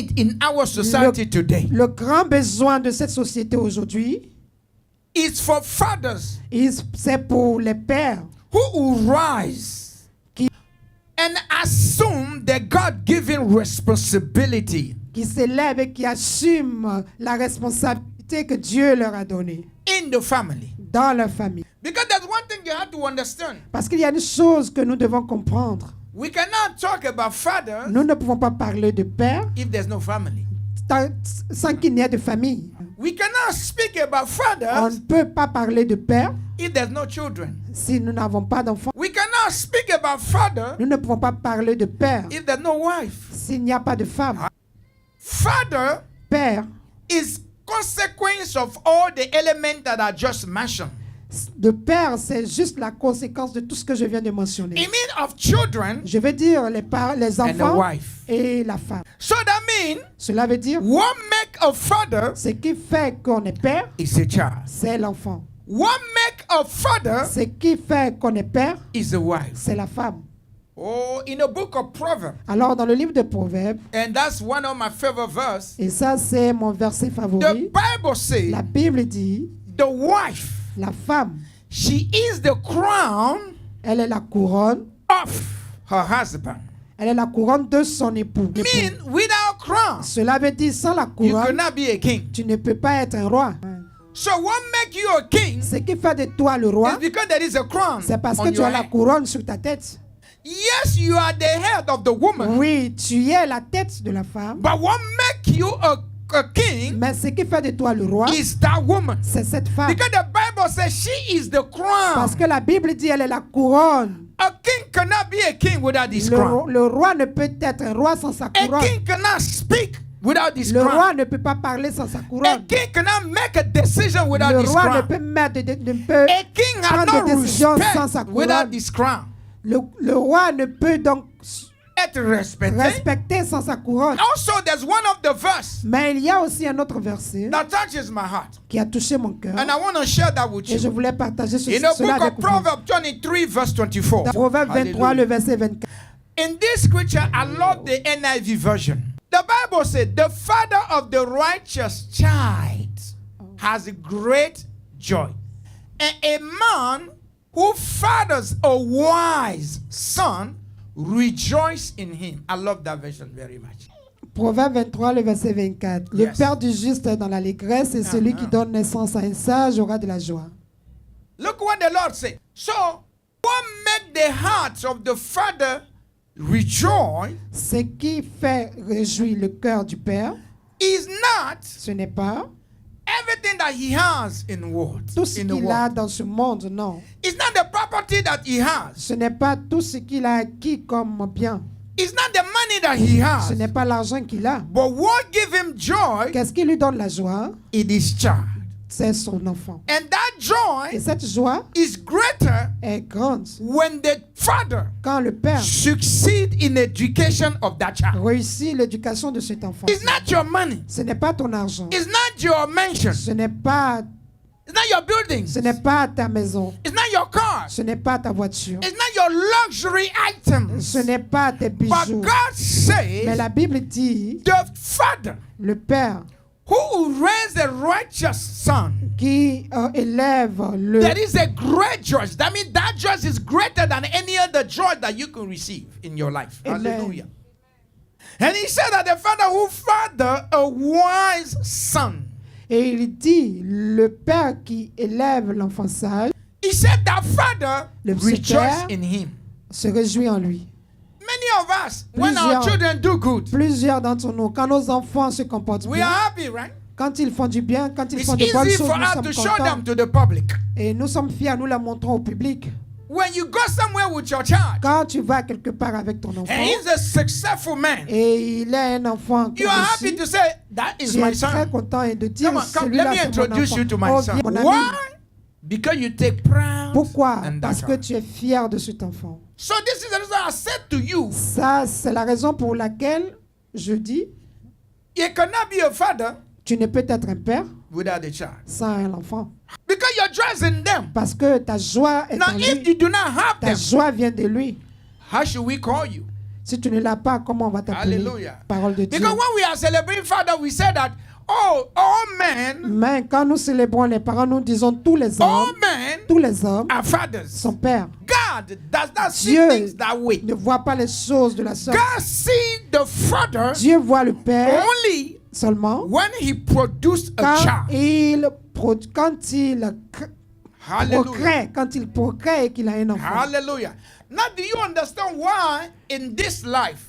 need in our society today Le grand besoin de cette société aujourd'hui, is for fathers c'est pour les pères who will rise and assume the God-given responsibility qui s'élèvent et qui assument la responsabilité que Dieu leur a donnée in the family. dans leur famille. Because there's one thing you have to understand. Parce qu'il y a une chose que nous devons comprendre. We cannot talk about fathers Nous ne pouvons pas parler de père if there's no family. sans qu'il n'y ait de famille. We cannot speak about On fathers ne peut pas parler de père if there's no children. si nous n'avons pas d'enfants. We cannot speak about father Nous ne pouvons pas parler de père if there's no wife. s'il n'y a pas de femme. Father Père, is consequence of all the elements that I just mentioned. de père, c'est juste la conséquence de tout ce que je viens de mentionner. It means of children Je veux dire les and a enfants wife. et la femme. So that means Cela veut dire what make a father ce qui fait qu'on est père, is a child. c'est l'enfant. What make a father Ce qui fait qu'on est père, is a wife. c'est la femme. Oh, in the book of Proverbs, Alors dans le livre de Proverbes, and that's one of my favorite verses, et ça c'est mon verset the favori, Bible says la Bible dit, the wife, la femme, she is the crown elle est la couronne, of her husband. elle est la couronne de son époux. Mean without crown, Cela veut dire sans la you couronne, cannot be a king. tu ne peux pas être un roi. So what make you a king Ce qui fait de toi le roi, is because there is a crown c'est parce que on tu your as la head. couronne sur ta tête. Yes, you are the head of the woman, Oui, tu es la tête de la femme, but what make you a king mais ce qui fait de toi le roi, is that woman. c'est cette femme. Because the Bible says she is the crown. Parce que la Bible dit elle est la couronne. A king cannot be a king without this crown. Le roi ne peut être un roi sans sa A couronne. king cannot speak without this Le crown. roi ne peut pas parler sans sa A couronne. king cannot make a decision without Le this roi ne crown. peut, ne peut A king has prendre des no décisions sans sa respect without couronne. this crown. Le roi ne peut donc Être respecté. respecter sans sa couronne. Also, there's one of the verse Mais il y a aussi un autre verset that touches my heart, qui a touché mon cœur. and I want to share that with Et je you. voulais partager In the cela book avec of vous. Proverbs 23, verse 24. Dans Proverbe 23, Hallelujah. le verset 24. In this scripture, I love the NIV version. The Bible said, the father of the righteous child has a great joy. And a man who fathers a wise son rejoice in him. I love that version very much. Proverbe 23, le verset 24. Le Yes. père du juste est dans l'allégresse et celui qui donne naissance à un sage aura de la joie. Look what the Lord said. So, what make the heart of the father rejoice Ce qui fait réjouir le cœur du père, is not ce n'est pas everything that he has in world. tout ce In the qu'il a world. dans ce monde, non. It's not the property that he has. Ce n'est pas tout ce qu'il a acquis comme bien. It's not the money that he Ce has. n'est pas l'argent qu'il a. But what give him joy, Qu'est-ce qui lui donne la joie? it is child. C'est son enfant. And that Et joy cette joie is greater est grande when the father quand le père succeed in education of that child. réussit l'éducation de cet enfant. It's not your money. Ce n'est pas ton argent. It's not your mansion. Ce n'est pas, It's not your buildings. ce n'est pas ta maison. It's not your cars. Ce n'est pas ta voiture. It's not your luxury items. Ce n'est pas tes But bijoux. God Mais says la Bible dit, the father le père who will raise a righteous son, qui élève le... there is a great joy. That means that joy is greater than any other joy that you can receive in your life. Amen. Hallelujah. And he said that the father who father a wise son. Et il dit, le père qui élève l'enfant sage He said that father Le rejoice père in him. se réjouit en lui. Many of us, when our Plusieurs. children do good, Plusieurs d'entre nous, quand nos enfants se comportent we bien, are happy, right? quand ils font du bien, quand ils It's font de bonnes easy choses, for nous us sommes to show contents. them to the public. Et nous sommes fiers, nous la montrons au public. When you go somewhere with your child, Quand tu vas quelque part avec ton enfant, and he's a successful man, et il est un enfant qui you are happy to say, that is tu my es très son. content et de dire, Come on, come, let celui-là me c'est mon introduce you to my enfant. son. Oh, viens, mon ami. Why? Because you take pride Pourquoi? in that Parce que child. tu es fier de cet enfant. So this is the reason I said to you, Ça, c'est la raison pour laquelle je dis, you cannot be a father tu ne peux être un père without a child. sans un enfant. Because your joy is in them. Parce que ta joie est Now, en if lui. you do not have Ta them, joie vient de lui. how should we call you? Si tu ne l'as pas, comment on va t'appeler? Hallelujah. Parole de Dieu. Because when we are celebrating Father, we say that all men, Mais quand nous célébrons les parents, nous disons tous les all hommes, men tous les hommes are fathers. sont pères. God does not see Dieu things that way. ne voit pas les choses de la sorte. God sees the Father Dieu voit le Père only seulement when He produced a quand child. quand il Hallelujah. procrée, quand il procrée et qu'il a un enfant. Hallelujah. Now, do you understand why in this life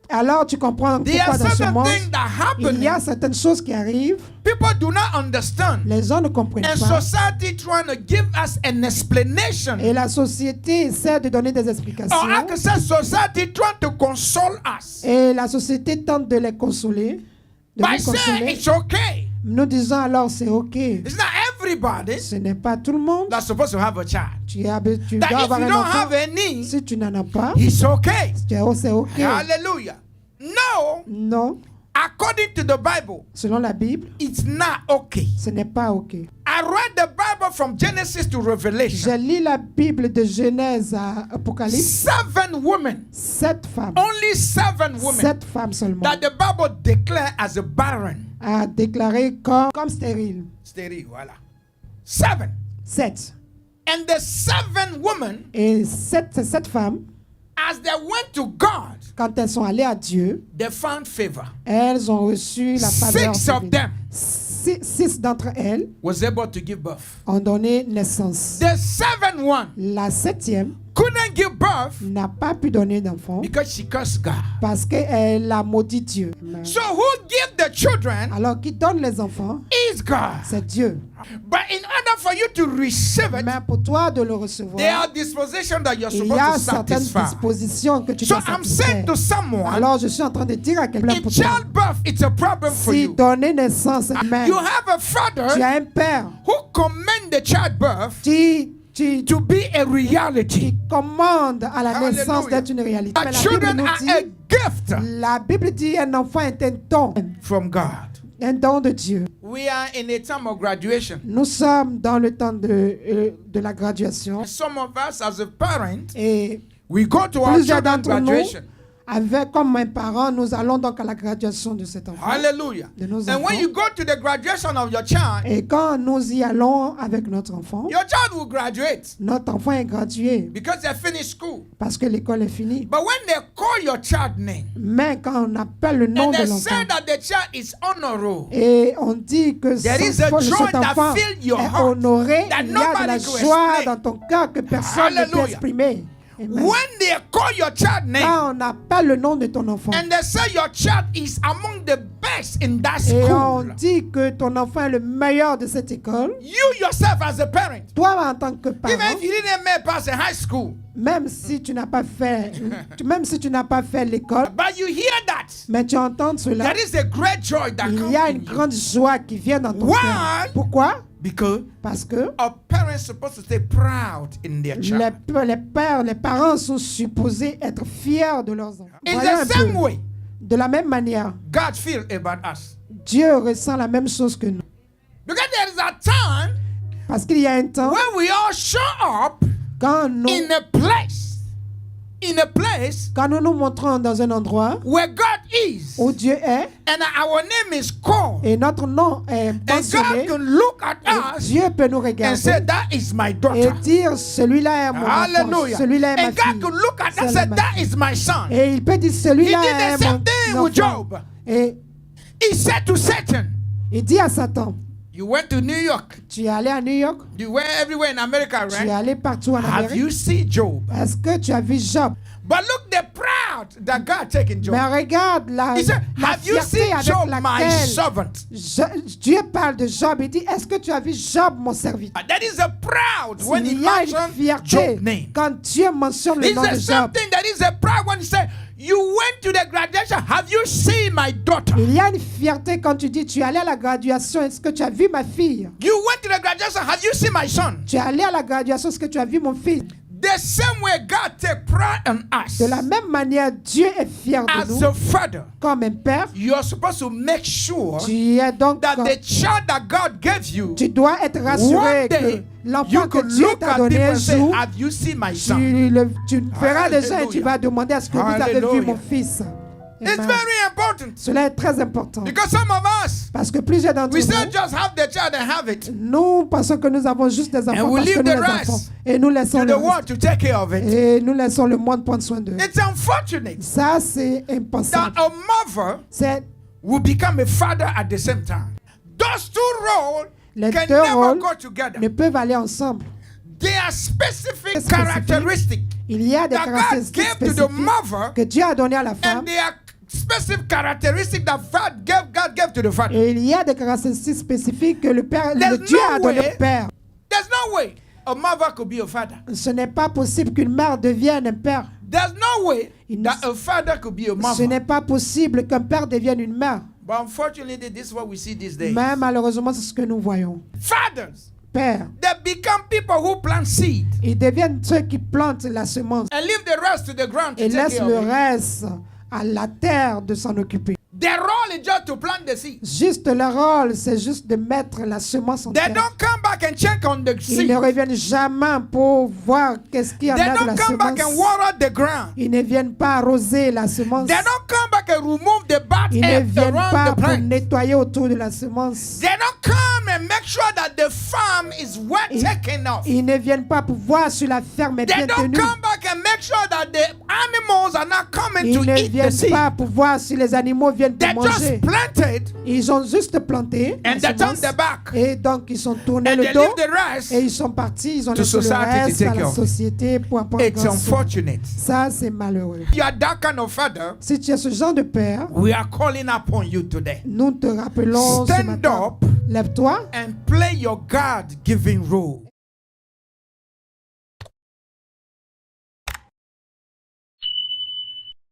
Alors tu comprends there pourquoi are dans ce certain monde, things that il y a happen certaines choses qui arrivent, people do not understand, les gens ne comprennent and pas. society trying to give us an explanation, Et la société essaie de donner des or I explications. can say society trying to console us Et la société tente de les consoler, de by nous saying consoler. it's okay. Nous disons alors c'est ok. It's not everybody Ce n'est pas tout le monde. that's supposed to have a child. Tu That dois if avoir you un don't enfant. have any, Si tu n'en as pas, it's okay. c'est ok. Hallelujah. No, Non, according to the Bible, selon la Bible, it's not okay. ce n'est pas ok. I read the Bible from Genesis to Revelation. J'ai lu la Bible de Genèse à Apocalypse. 7 women, 7 femmes. only 7 women 7 femmes seulement that the Bible declared as a barren. a déclaré comme stérile. Steady, voila. 7. 7. And the 7 women, Et ces 7 femmes, as they went to God, quand elles sont allées à Dieu, they found favor. elles ont reçu la faveur 6 of divine. them 6 d'entre elles was able to give birth. ont donné naissance. The 7th one La 7e couldn't give birth n'a pas pu donner d'enfant because she cursed God. parce qu'elle a maudit Dieu. So who give the children Alors qui donne les enfants, is God. c'est Dieu. But in order for you to receive it, Mais pour toi de le there recevoir, are dispositions that you're il y supposed a to certaines satisfy. dispositions que tu So dois I'm saying satisfaire. to someone, Alors je suis en train de dire à quelqu'un if pour toi, childbirth it's a problem for si you, donner naissance, mais you have a tu father as un père who commend the childbirth qui to be a reality. commande à la Hallelujah. naissance d'être une réalité. Our Mais la Bible children nous are dit, a gift la Bible dit un enfant est un don de Dieu. We are in a time of graduation. Nous sommes dans le temps de la graduation Some of us as a parent, et we go to our plusieurs children's d'entre nous, graduation. comme mes parents, nous allons donc à la graduation de cet enfant. Hallelujah. De nos And when enfants. you go to the graduation of your child, Et quand nous y allons avec notre enfant, your child will graduate notre enfant est gradué because they finished school. parce que l'école est finie. But when they call your child name Mais quand on appelle le nom and de they l'enfant say that the child is honorable, et on dit que there is a joy cet that enfant fills your est heart honoré, that il y a de la nobody can joie explain. dans ton cœur que personne ne peut Hallelujah. exprimer. Amen. when they call your child name Quand on appelle le nom de ton enfant and they say your child is among the best in that et on school, dit que ton enfant est le meilleur de cette école, you yourself as a parent, toi en tant que even parent, if you didn't make pass in high school, même si tu n'as pas fait, l'école, but you hear that, mais tu entends cela, there is a great joy that il comes y a in une you. grande joie qui vient dans ton Why? cœur. Pourquoi? Because Parce que a parent supposed to stay proud in their child. les parents sont supposés être fiers de leurs enfants. In Voyons un the same peu. way, De la même manière, God feels about us. Dieu ressent la même chose que nous. Because there is a time Parce qu'il y a un temps, when we all show up quand nous in a place nous montrons dans un endroit where God is, où Dieu est and our name is called, et notre nom est and God mentionné, can look at et us Dieu peut nous and say, regarder that is my et daughter. dire celui-là est mon enfant, Hallelujah. celui-là est ma And God fille. can look at us and Celle-là say, est ma that fille. is my son. Et il peut dire He celui-là did the est same thing mon with enfant. Job. Et He said to Satan, il dit à Satan, you went to New York. tu es allé à New York, You went everywhere in America, tu es right? allé partout en Have Amérique. you seen Job? Est-ce que tu as vu Job? But look the proud that God taken Job. Mais regarde He said, la have you fierté seen avec Job, my laquelle servant? Dieu parle de Job. Il dit, est-ce que tu as vu Job, mon serviteur? That is a proud when he Il y a une mentioned fierté Job's name. quand Dieu mentionne le It's nom the de same Job. thing that is a proud when he said, you went to the graduation. Have you seen my daughter? Il y a une fierté quand tu dis, tu es allé à la graduation, est-ce que tu as vu ma fille? You went to the graduation. Have you seen my son? Tu es allé à la graduation, est-ce que tu as vu mon fils? The same way God takes pride in us De la même manière, Dieu est fier de as nous a father. comme un père. You're supposed to make sure Tu es donc that the child that God gave you, tu dois être rassuré one que day, l'enfant you que could Dieu look t'a at donné people un and say, jour, have you seen my son? tu verras des gens et tu Hallelujah. vas demander est-ce que vous avez vu Hallelujah. mon fils. It's Amen. very important. Cela est très important. Because some of us, Parce que plusieurs d'entre we say nous, just have the child and have it. nous pensons que nous avons juste des enfants And we parce que leave nous the les rest enfants. Et nous laissons To le the reste. world to take care of it. Et nous laissons le monde prendre soin d'eux. It's unfortunate Ça, c'est that impensable. a mother C'est will become a father at the same time. Those two roles les can deux never rôles go together. ne peuvent aller ensemble. They are specific Spécifique. characteristics Il y a des that God caractéristiques gave to the spécifiques mother, que Dieu a donné à la and femme. they are specific characteristics that God gave to the father. Et il y a des caractéristiques spécifiques que le There's Dieu no a donné way- au père. There's no way a mother could be a father. Ce n'est pas possible qu'une mère devienne un père. There's no way Il that a father could be a Ce mother. n'est pas possible qu'un père devienne une mère. But unfortunately, this is what we see these days. Mais malheureusement, c'est ce que nous voyons. Fathers, Père, they become people who plant seed ils deviennent ceux qui plantent la semence and leave the rest to the ground to et take laissent care le of it. reste à la terre de s'en occuper. Their role is just to plant the seed. Juste leur rôle, c'est juste de mettre la semence en They terre. don't come back and check on the Ils seed. ne reviennent jamais pour voir qu'est-ce qu'il y en They a de la don't come back and semence. water the ground. Ils ne viennent pas arroser la semence. They don't come back and remove the bad Ils ne earth viennent around pas the pour plant. nettoyer autour de la semence. They don't come and make sure that the farm is well Ils, taken of. ils ne viennent pas pour voir si la ferme est They bien don't tenue. come back and make sure that the animals are not coming Ils to ne eat the viennent seed. pas pour voir si les animaux viennent They pour just manger. plant it Ils ont juste planté la and they turn semence. their back. Et donc ils sont tournés And le they dos leave the rest. et ils sont partis. Ils ont to laissé le society to reste take à care la of it. société pour apprendre It's grand soin. unfortunate. Ça, c'est malheureux. You are that kind of father. Si tu es ce genre de père, We are calling upon you today. nous te rappelons ce Stand matin. up Lève-toi and play your God-given role.